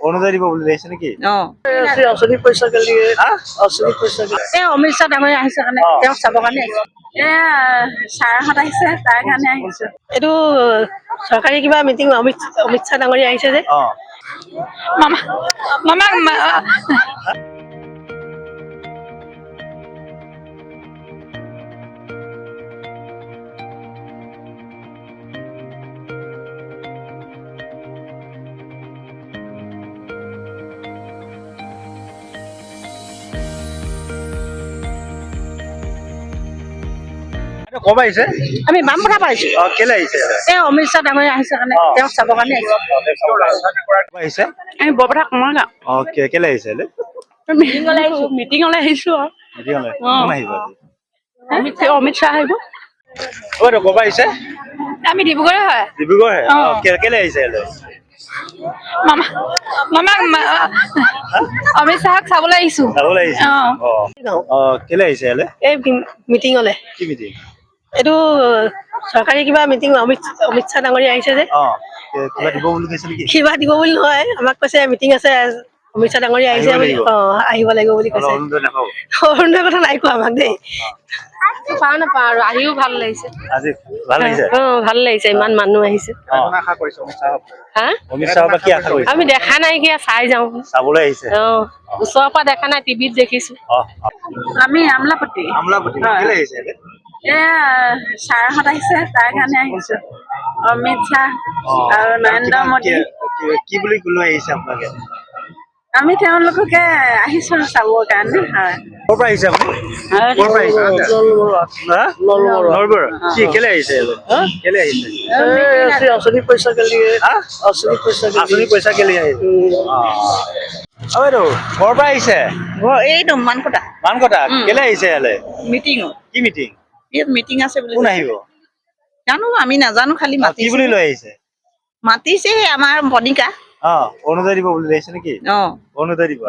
অৰুণোদয় দিব বুলি আহিছে নেকি? অশনি পইচা के लिए অশনি পইচা অমিত শ্বাহ ডাঙৰীয়া আহিছে কাৰণে তেওঁক চাবৰ কাৰণে আহিছে। ছাৰহঁত আহিছে তাৰ কাৰণে আহিছে। এইটো চৰকাৰী কিবা মিটিং অমিত শ্বাহ ডাঙৰীয়া আহিছে যে মামা মামা কব আহিছে? আমি বামপথা পাইছো। কেলে আহিছে? অমিত শ্বাহ ডাঙৰীয়া আহিছে কাৰণে তেওঁক চাবৰ কাৰণে আহিছে। আহিছে আমি বৰপথা কমৰগাঁও। কেলে আহিছে? মিটিঙলৈ আহিছো অমিত শ্বাহ আহিব। কব আহিছে? আমি ডিব্ৰুগড়ে হয়। ডিব্ৰুগড় কেলে আহিছে? মামা মামা অমিত শ্বাহক চাবলৈ আহিছো। চাবলৈ আহিছে? কেলে আহিছে? এই মিটিঙলে। কি মিটিং? এইটো চৰকাৰী কিবা মিটিং অমিত শ্বাহ ডাঙৰীয়া আহিছে যে কিবা দিব বুলি কৈছে নেকি? কিবা দিব বুলি নহয়, আমাক কৈছে মিটিং আছে অমিত শ্বাহ ডাঙৰীয়া আহিছে বুলি আহিব লাগিব বুলি কৈছে। অৰুণোদয়ৰ কথা নাই কোৱা আমাক দেই। পাওঁ নাপাওঁ আৰু আহিও ভাল লাগিছে। আজি ভাল লাগিছে? ভাল লাগিছে, ইমান মানুহ আহিছে। আমি দেখা নাই কিয় চাই যাওঁ। চাবলৈ আহিছে? ওচৰৰ পৰা দেখা নাই, টিভিত দেখিছো। আমি আমলাপট্টি। কেলে আহিছে? ছাৰহঁত আহিছে তাৰ কাৰণে আহিছে। অমিত শ্বাহ আৰু নৰেন্দ্ৰ মোদী। কি বুলি লৈ আহিছে আপোনালোকে? আমি তেওঁলোককে আহিছো চাবৰ কাৰণে। হয়। ক'ৰ পৰা আহিছে আপুনি? ক'ৰ পৰা আহিছে? নলবাৰী। কি কেলে আহিছে? কেলে আহিছে? অশনি পইচা के लिए আঁচনি পইচা কেলে আহিছে? বাইদেউ ক'ৰ পৰা আহিছে? এইটো মানকটা মানকটা কেলে আহিছে ইয়ালে? মিটিঙত। কি মিটিং? ইয়াত মিটিং আছে বুলি কোন আহিব? জানো, আমি নাজানো, খালি কি বুলি লৈ আহিছে? মাতিছে আমাৰ বনিকা। অৰুণোদয় দিব বুলি আহিছে নেকি? অৰুণোদয় দিব।